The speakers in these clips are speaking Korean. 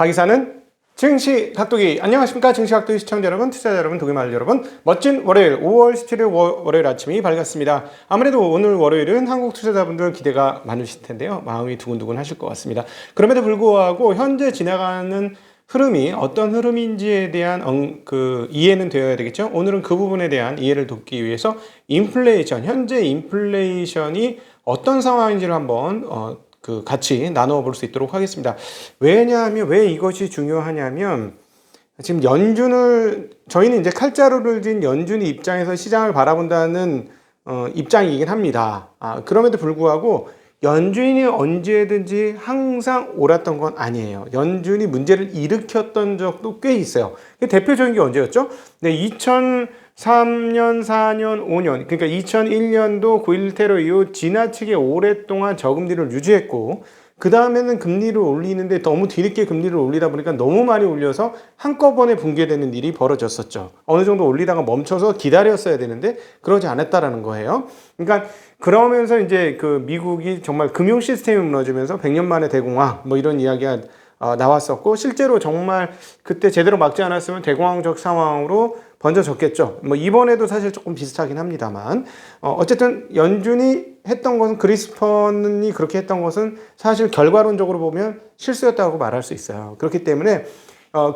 가기사는 증시 각도기. 안녕하십니까 증시 각도기 시청자 여러분, 투자자 여러분, 도기말 여러분. 멋진 월요일 5월 17일 월요일 아침이 밝았습니다. 아무래도 오늘 월요일은 한국 투자자분들 기대가 많으실 텐데요, 마음이 두근두근 하실 것 같습니다. 그럼에도 불구하고 현재 지나가는 흐름이 어떤 흐름인지에 대한 이해는 되어야 되겠죠. 오늘은 그 부분에 대한 이해를 돕기 위해서 현재 인플레이션이 어떤 상황인지를 한번 같이 나누어 볼 수 있도록 하겠습니다. 왜냐하면, 왜 이것이 중요하냐면, 지금 저희는 이제 칼자루를 쥔 연준이 입장에서 시장을 바라본다는 입장이긴 합니다. 그럼에도 불구하고 연준이 언제든지 항상 옳았던 건 아니에요. 연준이 문제를 일으켰던 적도 꽤 있어요. 대표적인 게 언제였죠? 네, 2003년, 4년, 5년, 그러니까 2001년도 9.11 테러 이후 지나치게 오랫동안 저금리를 유지했고, 그 다음에는 금리를 올리는데 너무 뒤늦게 금리를 올리다 보니까 너무 많이 올려서 한꺼번에 붕괴되는 일이 벌어졌었죠. 어느 정도 올리다가 멈춰서 기다렸어야 되는데 그러지 않았다라는 거예요. 그러니까 그러면서 이제 미국이 정말 금융 시스템이 무너지면서 100년 만에 대공황 뭐 이런 이야기가 나왔었고, 실제로 정말 그때 제대로 막지 않았으면 대공황적 상황으로 번져졌겠죠. 뭐 이번에도 사실 조금 비슷하긴 합니다만, 어쨌든 연준이 했던 것은, 그리스펀이 그렇게 했던 것은 사실 결과론적으로 보면 실수였다고 말할 수 있어요. 그렇기 때문에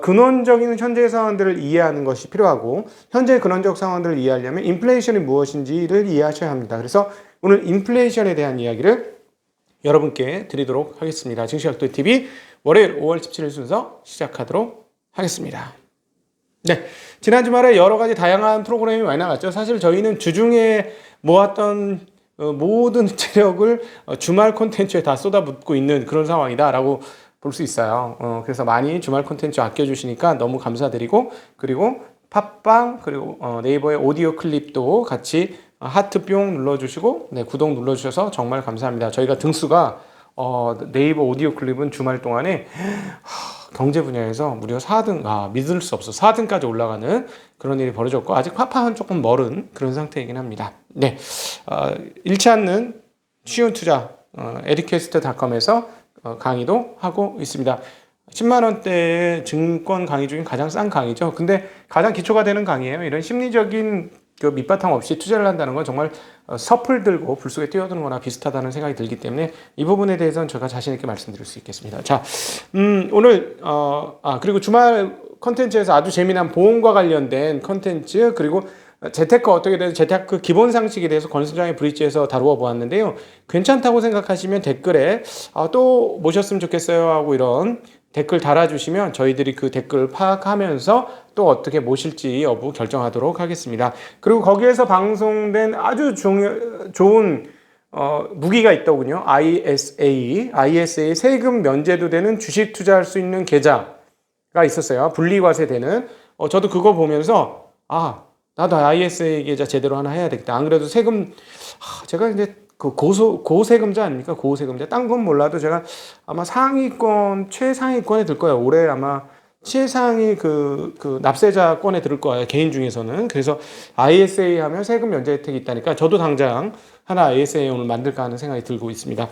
근원적인 현재 상황들을 이해하는 것이 필요하고, 현재 근원적 상황들을 이해하려면 인플레이션이 무엇인지를 이해하셔야 합니다. 그래서 오늘 인플레이션에 대한 이야기를 여러분께 드리도록 하겠습니다. 증시각도 TV 월요일 5월 17일 순서 시작하도록 하겠습니다. 네, 지난 주말에 여러 가지 다양한 프로그램이 많이 나갔죠. 사실 저희는 주중에 모았던 모든 체력을 주말 콘텐츠에 다 쏟아붓고 있는 그런 상황이다라고 볼 수 있어요. 그래서 많이 주말 콘텐츠 아껴주시니까 너무 감사드리고, 그리고 팟빵, 그리고 네이버의 오디오 클립도 같이 하트 뿅 눌러주시고, 네, 구독 눌러주셔서 정말 감사합니다. 저희가 등수가 네이버 오디오 클립은 주말 동안에 경제 분야에서 무려 4등, 믿을 수 없어, 4등까지 올라가는 그런 일이 벌어졌고, 아직 파파는 조금 멀은 그런 상태이긴 합니다. 네, 잃지 않는 쉬운 투자, 에듀캐스트.com에서 강의도 하고 있습니다. 10만원대의 증권 강의 중에 가장 싼 강의죠. 근데 가장 기초가 되는 강의예요. 이런 심리적인 밑바탕 없이 투자를 한다는 건 정말 섣을 들고 불 속에 뛰어드는 거나 비슷하다는 생각이 들기 때문에 이 부분에 대해서는 제가 자신 있게 말씀드릴 수 있겠습니다. 자, 오늘 그리고 주말 컨텐츠에서 아주 재미난 보험과 관련된 컨텐츠, 그리고 재테크 어떻게 돼서 재테크 기본 상식에 대해서 권순장의 브릿지에서 다루어 보았는데요. 괜찮다고 생각하시면 댓글에 또 모셨으면 좋겠어요 하고 이런 댓글 달아주시면 저희들이 그 댓글을 파악하면서 또 어떻게 모실지 여부 결정하도록 하겠습니다. 그리고 거기에서 방송된 아주 좋은 무기가 있더군요. ISA 세금 면제도 되는 주식 투자할 수 있는 계좌가 있었어요. 분리과세되는. 저도 그거 보면서 나도 ISA 계좌 제대로 하나 해야 되겠다. 안 그래도 세금, 제가 이제 고세금자 아닙니까? 고세금자. 딴 건 몰라도 제가 아마 최상위권에 들 거예요. 올해 아마 최상위 납세자권에 들 거예요. 개인 중에서는. 그래서 ISA 하면 세금 면제 혜택이 있다니까 저도 당장 하나 ISA 오늘 만들까 하는 생각이 들고 있습니다.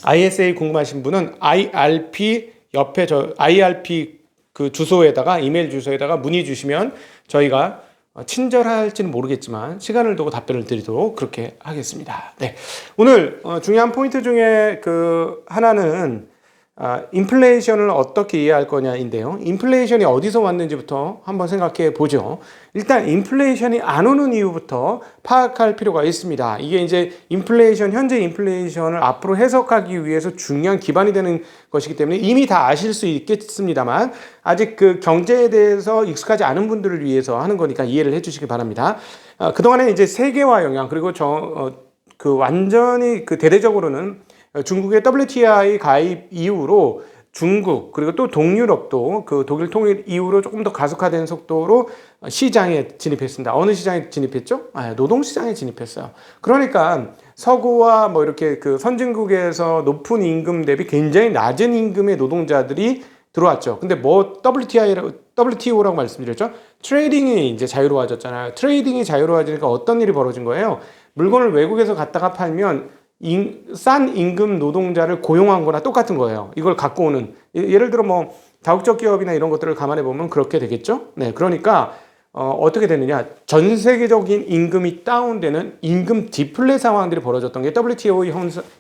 ISA 궁금하신 분은 IRP 옆에 IRP 주소에다가, 이메일 주소에다가 문의 주시면 저희가 친절할지는 모르겠지만 시간을 두고 답변을 드리도록 그렇게 하겠습니다. 네, 오늘 중요한 포인트 중에 하나는 인플레이션을 어떻게 이해할 거냐인데요. 인플레이션이 어디서 왔는지부터 한번 생각해 보죠. 일단 인플레이션이 안 오는 이유부터 파악할 필요가 있습니다. 이게 이제 현재 인플레이션을 앞으로 해석하기 위해서 중요한 기반이 되는 것이기 때문에 이미 다 아실 수 있겠습니다만, 아직 경제에 대해서 익숙하지 않은 분들을 위해서 하는 거니까 이해를 해주시기 바랍니다. 그동안에 이제 세계화 영향, 그리고 완전히 대대적으로는 중국의 WTI 가입 이후로 중국, 그리고 또 동유럽도 독일 통일 이후로 조금 더 가속화된 속도로 시장에 진입했습니다. 어느 시장에 진입했죠? 노동시장에 진입했어요. 그러니까 서구와 뭐 이렇게 선진국에서 높은 임금 대비 굉장히 낮은 임금의 노동자들이 들어왔죠. 근데 WTO라고 말씀드렸죠? 트레이딩이 이제 자유로워졌잖아요. 트레이딩이 자유로워지니까 어떤 일이 벌어진 거예요? 물건을 외국에서 갖다가 팔면 싼 임금 노동자를 고용한 거나 똑같은 거예요. 이걸 갖고 오는. 예를 들어 다국적 기업이나 이런 것들을 감안해 보면 그렇게 되겠죠. 네, 그러니까 어떻게 되느냐? 전 세계적인 임금이 다운되는 임금 디플레 상황들이 벌어졌던 게 WTO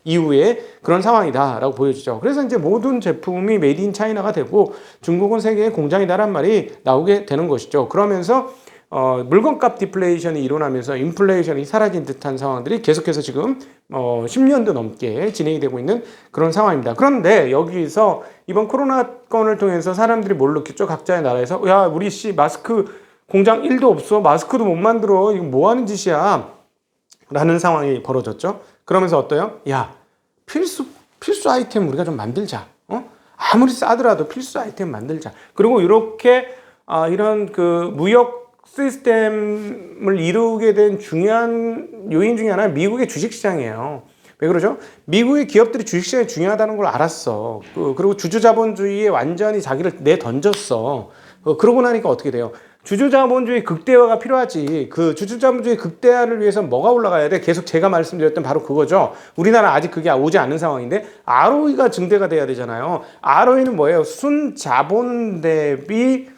이후에 그런 상황이다라고 보여지죠. 그래서 이제 모든 제품이 메이드 인 차이나가 되고 중국은 세계의 공장이다란 말이 나오게 되는 것이죠. 그러면서 물건값 디플레이션이 일어나면서 인플레이션이 사라진 듯한 상황들이 계속해서 지금 10년도 넘게 진행이 되고 있는 그런 상황입니다. 그런데 여기서 이번 코로나 건을 통해서 사람들이 뭘 느꼈죠? 각자의 나라에서 야 우리 마스크 공장 1도 없어. 마스크도 못 만들어. 이거 뭐 하는 짓이야? 라는 상황이 벌어졌죠. 그러면서 어때요? 야, 필수 아이템 우리가 좀 만들자. 아무리 싸더라도 필수 아이템 만들자. 그리고 이렇게 이런 그 무역 시스템을 이루게 된 중요한 요인 중에 하나는 미국의 주식시장이에요. 왜 그러죠? 미국의 기업들이 주식시장이 중요하다는 걸 알았어. 그리고 주주자본주의에 완전히 자기를 내던졌어. 그러고 나니까 어떻게 돼요? 주주자본주의 극대화가 필요하지. 그 주주자본주의 극대화를 위해서 뭐가 올라가야 돼? 계속 제가 말씀드렸던 바로 그거죠. 우리나라 아직 그게 오지 않는 상황인데 ROE가 증대가 돼야 되잖아요. ROE는 뭐예요? 순자본 대비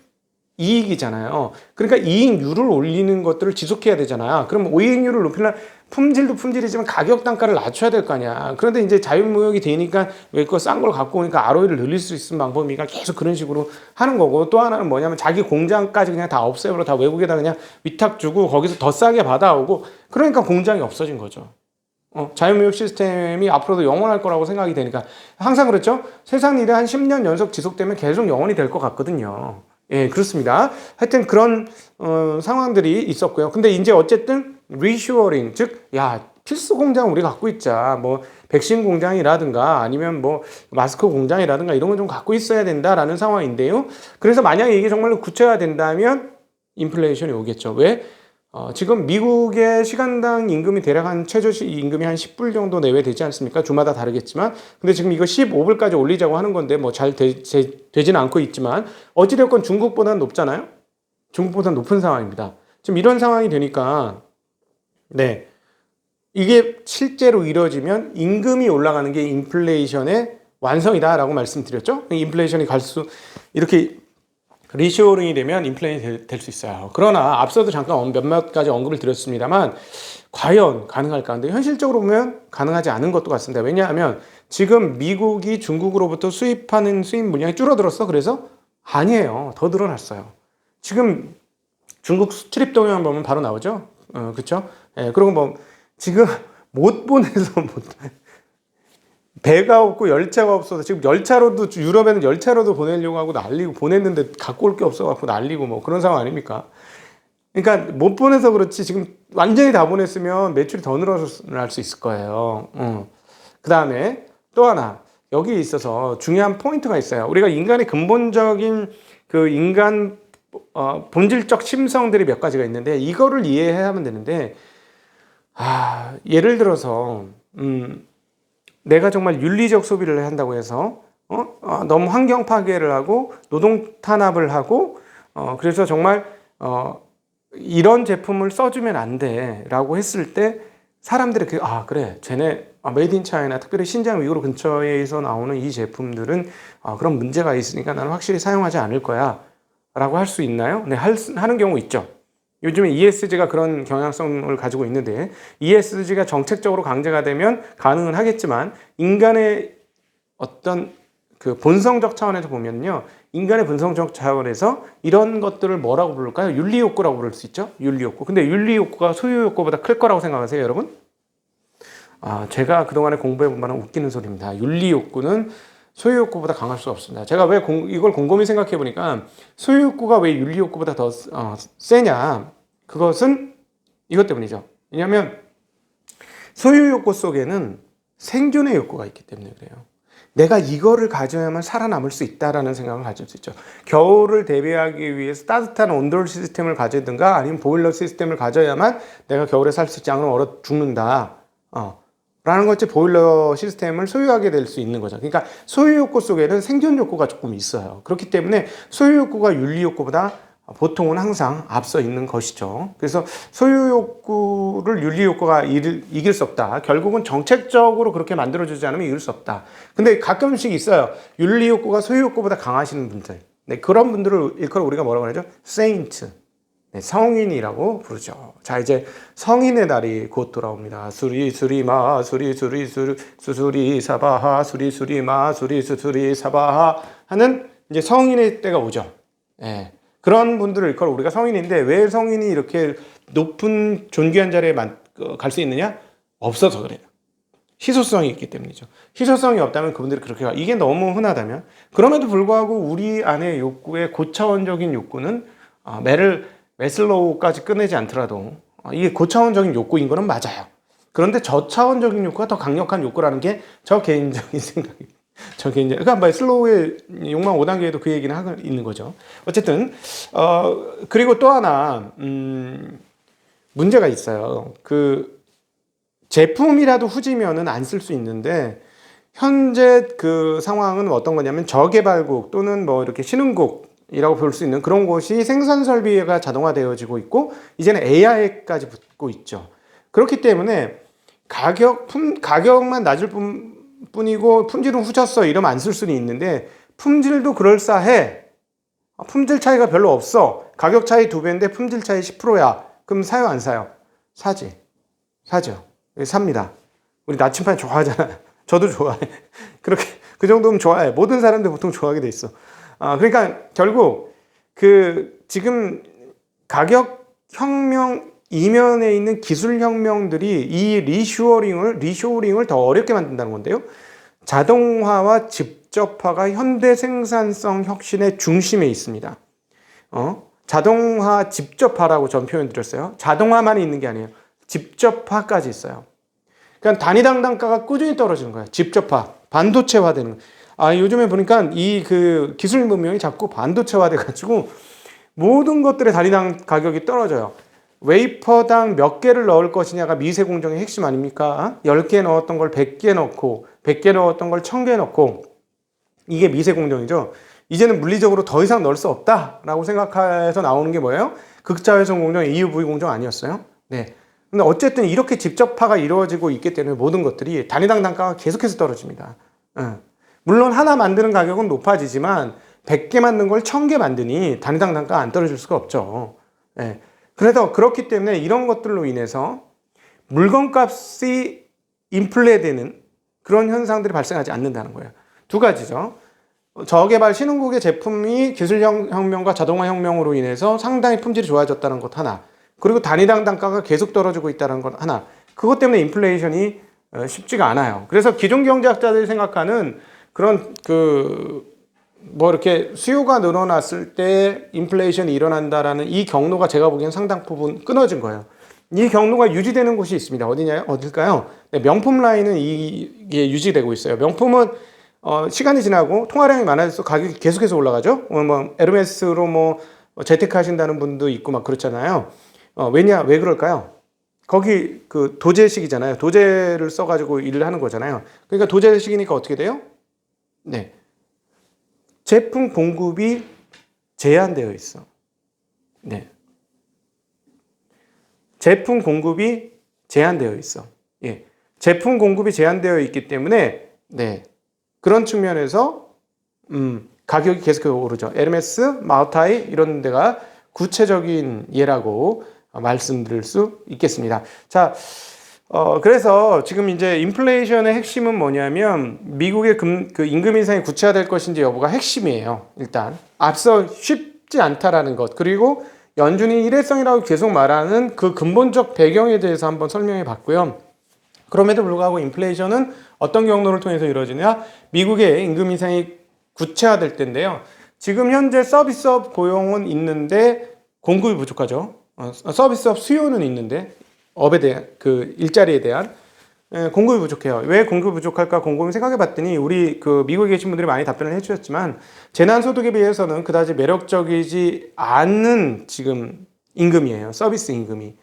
이익이잖아요. 그러니까 이익률을 올리는 것들을 지속해야 되잖아요. 그럼 이익률을 높이려면 품질도 품질이지만 가격 단가를 낮춰야 될 거 아니야. 그런데 이제 자유무역이 되니까 왜 거 싼 걸 갖고 오니까 ROE를 늘릴 수 있는 방법이니까 계속 그런 식으로 하는 거고, 또 하나는 뭐냐면 자기 공장까지 그냥 다 없애버려. 다 외국에다 그냥 위탁 주고 거기서 더 싸게 받아오고, 그러니까 공장이 없어진 거죠. 자유무역 시스템이 앞으로도 영원할 거라고 생각이 되니까. 항상 그렇죠. 세상 일이 한 10년 연속 지속되면 계속 영원이 될 것 같거든요. 예, 그렇습니다. 하여튼 그런 상황들이 있었고요. 근데 이제 어쨌든 리쇼어링, 즉 필수 공장 우리 갖고 있자. 뭐 백신 공장이라든가 아니면 뭐 마스크 공장이라든가 이런 건 좀 갖고 있어야 된다라는 상황인데요. 그래서 만약에 이게 정말로 구체화된다면 인플레이션이 오겠죠. 왜? 지금 미국의 시간당 임금이 대략 한 최저 임금이 한 10불 정도 내외 되지 않습니까? 주마다 다르겠지만. 근데 지금 이거 15불까지 올리자고 하는 건데 뭐 잘 되지는 않고 있지만 어찌됐건 중국보다는 높잖아요? 중국보다는 높은 상황입니다. 지금 이런 상황이 되니까 네. 이게 실제로 이루어지면 임금이 올라가는 게 인플레이션의 완성이다라고 말씀드렸죠? 인플레이션이 이렇게 리쇼어링이 되면 인플레이션이 될 수 있어요. 그러나 앞서도 잠깐 몇몇 가지 언급을 드렸습니다만 과연 가능할까? 근데 현실적으로 보면 가능하지 않은 것도 같습니다. 왜냐하면 지금 미국이 중국으로부터 수입하는 수입 물량이 줄어들었어. 그래서 아니에요. 더 늘어났어요. 지금 중국 수출입 동향 보면 바로 나오죠. 그렇죠? 예, 그리고 뭐 지금 못 보내서 배가 없고 열차가 없어서 지금 열차로도 유럽에는 열차로도 보내려고 하고 난리고, 보냈는데 갖고 올 게 없어갖고 난리고 뭐 그런 상황 아닙니까? 그러니까 못 보내서 그렇지 지금 완전히 다 보냈으면 매출이 더 늘어날 수 있을 거예요. 그 다음에 또 하나 여기에 있어서 중요한 포인트가 있어요. 우리가 인간의 근본적인 그 인간 본질적 심성들이 몇 가지가 있는데 이거를 이해해야만 되는데, 예를 들어서 내가 정말 윤리적 소비를 한다고 해서 너무 환경 파괴를 하고 노동 탄압을 하고 그래서 정말 이런 제품을 써주면 안 돼라고 했을 때 사람들이 그래 쟤네 메이드 인 차이나 특별히 신장 위구르 근처에서 나오는 이 제품들은 그런 문제가 있으니까 나는 확실히 사용하지 않을 거야 라고 할 수 있나요? 네, 하는 경우 있죠. 요즘에 ESG가 그런 경향성을 가지고 있는데 ESG가 정책적으로 강제가 되면 가능은 하겠지만 인간의 어떤 그 본성적 차원에서 보면요, 인간의 본성적 차원에서 이런 것들을 뭐라고 부를까요? 윤리욕구라고 부를 수 있죠. 윤리욕구. 근데 윤리욕구가 소유욕구보다 클 거라고 생각하세요, 여러분? 제가 그동안에 공부해본 바는 웃기는 소리입니다. 윤리욕구는 소유욕구보다 강할 수 없습니다. 제가 왜 이걸 곰곰이 생각해 보니까 소유욕구가 왜 윤리욕구보다 더 세냐? 그것은 이것 때문이죠. 왜냐하면 소유욕구 속에는 생존의 욕구가 있기 때문에 그래요. 내가 이거를 가져야만 살아남을 수 있다라는 생각을 가질 수 있죠. 겨울을 대비하기 위해서 따뜻한 온돌 시스템을 가지든가 아니면 보일러 시스템을 가져야만 내가 겨울에 살 수 있지, 않으면 얼어 죽는다. 라는 것이 보일러 시스템을 소유하게 될 수 있는 거죠. 그러니까 소유욕구 속에는 생존욕구가 조금 있어요. 그렇기 때문에 소유욕구가 윤리욕구보다 보통은 항상 앞서 있는 것이죠. 그래서 소유 욕구를 윤리 욕구가 이길 수 없다. 결국은 정책적으로 그렇게 만들어주지 않으면 이길 수 없다. 근데 가끔씩 있어요. 윤리 욕구가 소유 욕구보다 강하시는 분들. 네, 그런 분들을 일컬어 우리가 뭐라고 하죠? 세인트. 네, 성인이라고 부르죠. 자, 이제 성인의 날이 곧 돌아옵니다. 수리수리마 수리수리 사바하 수리수리마 수리수리 사바하 하는 이제 성인의 때가 오죠. 예. 그런 분들을 일컬어 우리가 성인인데 왜 성인이 이렇게 높은 존귀한 자리에 갈 수 있느냐? 없어서 그래요. 희소성이 있기 때문이죠. 희소성이 없다면 그분들이 그렇게 이게 너무 흔하다면 그럼에도 불구하고 우리 안의 욕구의 고차원적인 욕구는 메슬로우까지 끝내지 않더라도 이게 고차원적인 욕구인 거는 맞아요. 그런데 저차원적인 욕구가 더 강력한 욕구라는 게 저 개인적인 생각입니다. 그러니까 메슬로우의 욕망 5단계에도 그 얘기는 하고 있는 거죠. 어쨌든 그리고 또 하나 문제가 있어요. 그 제품이라도 후지면은 안 쓸 수 있는데 현재 그 상황은 어떤 거냐면 저개발국 또는 뭐 이렇게 신흥국이라고 볼 수 있는 그런 곳이 생산 설비가 자동화되어지고 있고 이제는 AI까지 붙고 있죠. 그렇기 때문에 가격만 낮을 뿐이고 품질은 후졌어 이러면 안 쓸 수는 있는데 품질도 그럴싸해. 품질 차이가 별로 없어. 가격 차이 2배인데 품질 차이 10%야. 그럼 사요 안 사요? 사죠. 삽니다. 우리 나침반 좋아하잖아. 저도 좋아해. 그렇게 그 정도면 좋아해. 모든 사람들 보통 좋아하게 돼 있어. 그러니까 결국 그 지금 가격 혁명 이면에 있는 기술 혁명들이 이 리쇼어링을 더 어렵게 만든다는 건데요. 자동화와 직접화가 현대 생산성 혁신의 중심에 있습니다. 자동화 직접화라고 전 표현 드렸어요. 자동화만 있는 게 아니에요. 직접화까지 있어요. 그러니까 단위당 단가가 꾸준히 떨어지는 거예요. 직접화, 반도체화되는 거예요. 요즘에 보니까 이 그 기술 문명이 자꾸 반도체화돼 가지고 모든 것들의 단위당 가격이 떨어져요. 웨이퍼당 몇 개를 넣을 것이냐가 미세 공정의 핵심 아닙니까? 10개 넣었던 걸 100개 넣고 100개 넣었던 걸 1000개 넣고 이게 미세 공정이죠. 이제는 물리적으로 더 이상 넣을 수 없다라고 생각해서 나오는 게 뭐예요? 극자회전 공정, EUV 공정 아니었어요? 네. 근데 어쨌든 이렇게 직접화가 이루어지고 있기 때문에 모든 것들이 단위당 단가가 계속해서 떨어집니다. 물론 하나 만드는 가격은 높아지지만 100개 만든 걸 1000개 만드니 단위당 단가가 안 떨어질 수가 없죠. 네. 그래서 그렇기 때문에 이런 것들로 인해서 물건값이 인플레되는 그런 현상들이 발생하지 않는다는 거예요. 두 가지죠. 저개발 신흥국의 제품이 기술혁명과 자동화혁명으로 인해서 상당히 품질이 좋아졌다는 것 하나. 그리고 단위당 단가가 계속 떨어지고 있다는 것 하나. 그것 때문에 인플레이션이 쉽지가 않아요. 그래서 기존 경제학자들이 생각하는 그런 뭐 이렇게 수요가 늘어났을 때 인플레이션이 일어난다라는 이 경로가 제가 보기엔 상당 부분 끊어진 거예요. 이 경로가 유지되는 곳이 있습니다. 어딜까요? 네, 명품 라인은 이게 유지되고 있어요. 명품은 시간이 지나고 통화량이 많아져서 가격이 계속해서 올라가죠. 뭐 에르메스로 뭐 재테크하신다는 분도 있고 막 그렇잖아요. 왜 그럴까요? 거기 그 도제식이잖아요. 도제를 써가지고 일을 하는 거잖아요. 그러니까 도제식이니까 어떻게 돼요? 네. 제품 공급이 제한되어 있어. 네. 제품 공급이 제한되어 있어. 예. 제품 공급이 제한되어 있기 때문에, 네. 그런 측면에서, 가격이 계속 오르죠. 에르메스, 마우타이, 이런 데가 구체적인 예라고 말씀드릴 수 있겠습니다. 자, 그래서 지금 이제 인플레이션의 핵심은 뭐냐면 미국의 그 임금 인상이 구체화될 것인지 여부가 핵심이에요. 일단 앞서 쉽지 않다라는 것 그리고 연준이 일회성이라고 계속 말하는 그 근본적 배경에 대해서 한번 설명해 봤고요. 그럼에도 불구하고 인플레이션은 어떤 경로를 통해서 이루어지냐? 미국의 임금 인상이 구체화될 때인데요. 지금 현재 서비스업 고용은 있는데 공급이 부족하죠. 서비스업 수요는 있는데 업에 대한 그 일자리에 대한 공급이 부족해요. 왜 공급이 부족할까 곰곰이 생각해 봤더니 우리 그 미국에 계신 분들이 많이 답변을 해 주셨지만 재난소득에 비해서는 그다지 매력적이지 않은 지금 임금이에요. 서비스 임금이.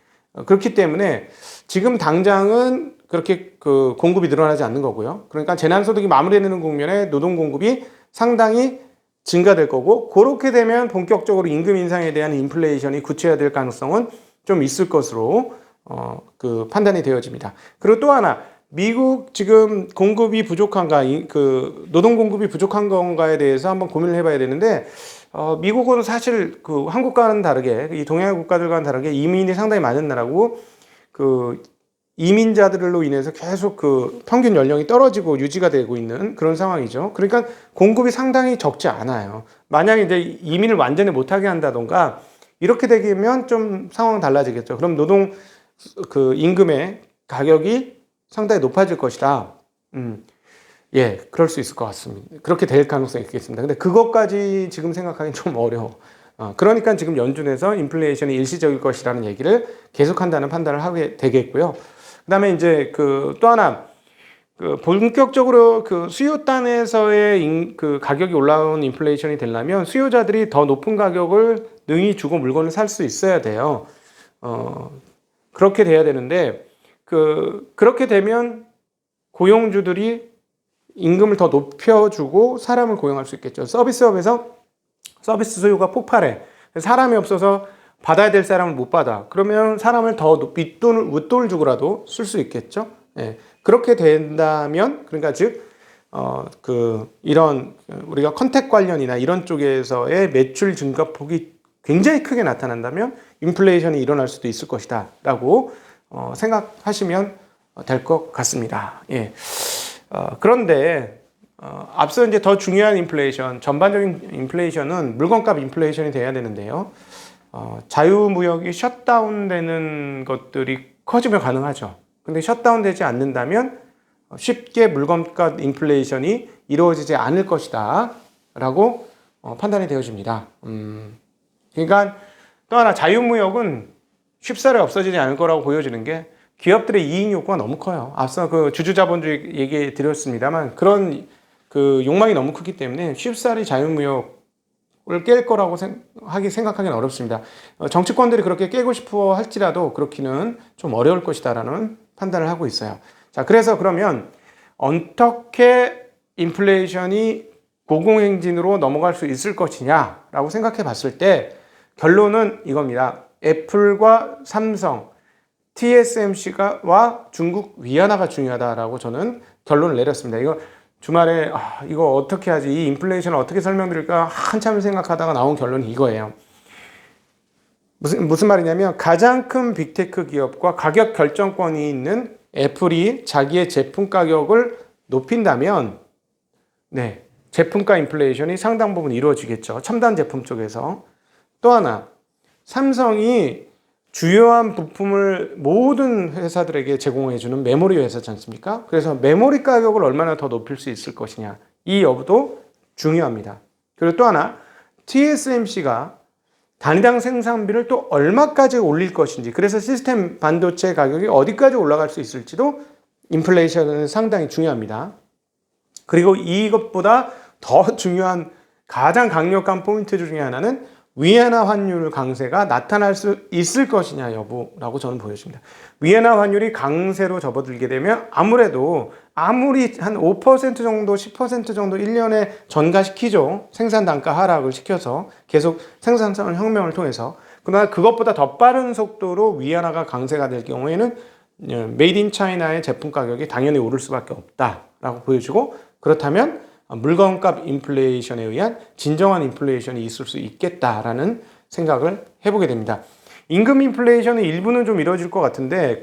그렇기 때문에 지금 당장은 그렇게 그 공급이 늘어나지 않는 거고요. 그러니까 재난소득이 마무리되는 국면에 노동 공급이 상당히 증가될 거고, 그렇게 되면 본격적으로 임금 인상에 대한 인플레이션이 구체화될 가능성은 좀 있을 것으로 판단이 되어집니다. 그리고 또 하나, 미국 지금 공급이 부족한가, 노동 공급이 부족한 건가에 대해서 한번 고민을 해봐야 되는데, 미국은 사실 한국과는 다르게, 이 동양의 국가들과는 다르게 이민이 상당히 많은 나라고, 이민자들로 인해서 계속 평균 연령이 떨어지고 유지가 되고 있는 그런 상황이죠. 그러니까 공급이 상당히 적지 않아요. 만약에 이제 이민을 완전히 못하게 한다던가 이렇게 되면 좀 상황은 달라지겠죠. 그럼 노동 임금의 가격이 상당히 높아질 것이다. 예, 그럴 수 있을 것 같습니다. 그렇게 될 가능성이 있겠습니다. 근데 그것까지 지금 생각하기는 좀 어려워. 그러니까 지금 연준에서 인플레이션이 일시적일 것이라는 얘기를 계속한다는 판단을 하게 되겠고요. 그 다음에 이제 또 하나, 본격적으로 수요단에서의 가격이 올라온 인플레이션이 되려면 수요자들이 더 높은 가격을 능히 주고 물건을 살 수 있어야 돼요. 그렇게 돼야 되는데, 그렇게 되면 고용주들이 임금을 더 높여주고 사람을 고용할 수 있겠죠. 서비스업에서 서비스 수요가 폭발해. 사람이 없어서 받아야 될 사람을 못 받아. 그러면 사람을 더 윗돈을 주고라도 쓸 수 있겠죠. 예. 그렇게 된다면, 그러니까 즉, 이런 우리가 컨택 관련이나 이런 쪽에서의 매출 증가폭이 굉장히 크게 나타난다면 인플레이션이 일어날 수도 있을 것이다 라고 생각하시면 될 것 같습니다. 예. 그런데 앞서 이제 더 중요한 인플레이션, 전반적인 인플레이션은 물건값 인플레이션이 돼야 되는데요. 자유무역이 셧다운되는 것들이 커지면 가능하죠. 근데 셧다운되지 않는다면 쉽게 물건값 인플레이션이 이루어지지 않을 것이다 라고 판단이 되어집니다. 그러니까 또 하나, 자유무역은 쉽사리 없어지지 않을 거라고 보여지는 게 기업들의 이익 욕구가 너무 커요. 앞서 주주자본주의 얘기 드렸습니다만 그런 욕망이 너무 크기 때문에 쉽사리 자유무역을 깰 거라고 생각하기는 어렵습니다. 정치권들이 그렇게 깨고 싶어 할지라도 그렇기는 좀 어려울 것이다라는 판단을 하고 있어요. 자, 그래서 그러면 어떻게 인플레이션이 고공행진으로 넘어갈 수 있을 것이냐라고 생각해 봤을 때 결론은 이겁니다. 애플과 삼성, TSMC와 중국 위안화가 중요하다라고 저는 결론을 내렸습니다. 이거 주말에 이거 어떻게 하지? 이 인플레이션을 어떻게 설명드릴까 한참을 생각하다가 나온 결론이 이거예요. 무슨 말이냐면 가장 큰 빅테크 기업과 가격 결정권이 있는 애플이 자기의 제품 가격을 높인다면 네, 제품가 인플레이션이 상당 부분 이루어지겠죠. 첨단 제품 쪽에서. 또 하나, 삼성이 주요한 부품을 모든 회사들에게 제공해주는 메모리 회사지 않습니까? 그래서 메모리 가격을 얼마나 더 높일 수 있을 것이냐, 이 여부도 중요합니다. 그리고 또 하나, TSMC가 단위당 생산비를 또 얼마까지 올릴 것인지, 그래서 시스템 반도체 가격이 어디까지 올라갈 수 있을지도 인플레이션은 상당히 중요합니다. 그리고 이것보다 더 중요한 가장 강력한 포인트 중에 하나는 위안화 환율 강세가 나타날 수 있을 것이냐 여부라고 저는 보여집니다. 위안화 환율이 강세로 접어들게 되면 아무래도 아무리 한 5% 정도, 10% 정도 1년에 전가시키죠. 생산 단가 하락을 시켜서 계속 생산성 혁명을 통해서. 그러나 그것보다 더 빠른 속도로 위안화가 강세가 될 경우에는 메이드 인 차이나의 제품 가격이 당연히 오를 수밖에 없다라고 보여지고, 그렇다면 물건값 인플레이션에 의한 진정한 인플레이션이 있을 수 있겠다라는 생각을 해보게 됩니다. 임금 인플레이션은 일부는 좀 이루어질 것 같은데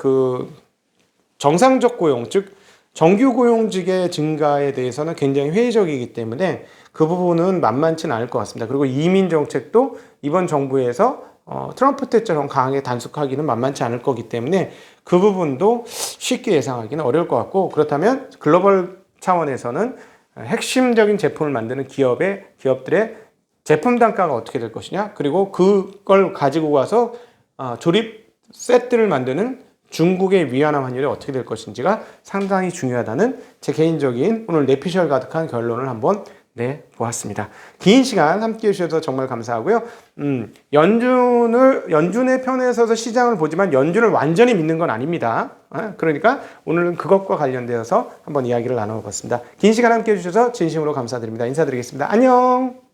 정상적 고용, 즉 정규 고용직의 증가에 대해서는 굉장히 회의적이기 때문에 그 부분은 만만치는 않을 것 같습니다. 그리고 이민 정책도 이번 정부에서 트럼프 때처럼 강하게 단속하기는 만만치 않을 거기 때문에 그 부분도 쉽게 예상하기는 어려울 것 같고, 그렇다면 글로벌 차원에서는 핵심적인 제품을 만드는 기업들의 제품 단가가 어떻게 될 것이냐, 그리고 그걸 가지고 가서 조립 세트를 만드는 중국의 위안화 환율이 어떻게 될 것인지가 상당히 중요하다는 제 개인적인 오늘 내피셜 가득한 결론을 한번 내보았습니다. 긴 시간 함께 해주셔서 정말 감사하고요. 연준의 편에 서서 시장을 보지만 연준을 완전히 믿는 건 아닙니다. 그러니까 오늘은 그것과 관련되어서 한번 이야기를 나눠봤습니다. 긴 시간 함께 해주셔서 진심으로 감사드립니다. 인사드리겠습니다. 안녕.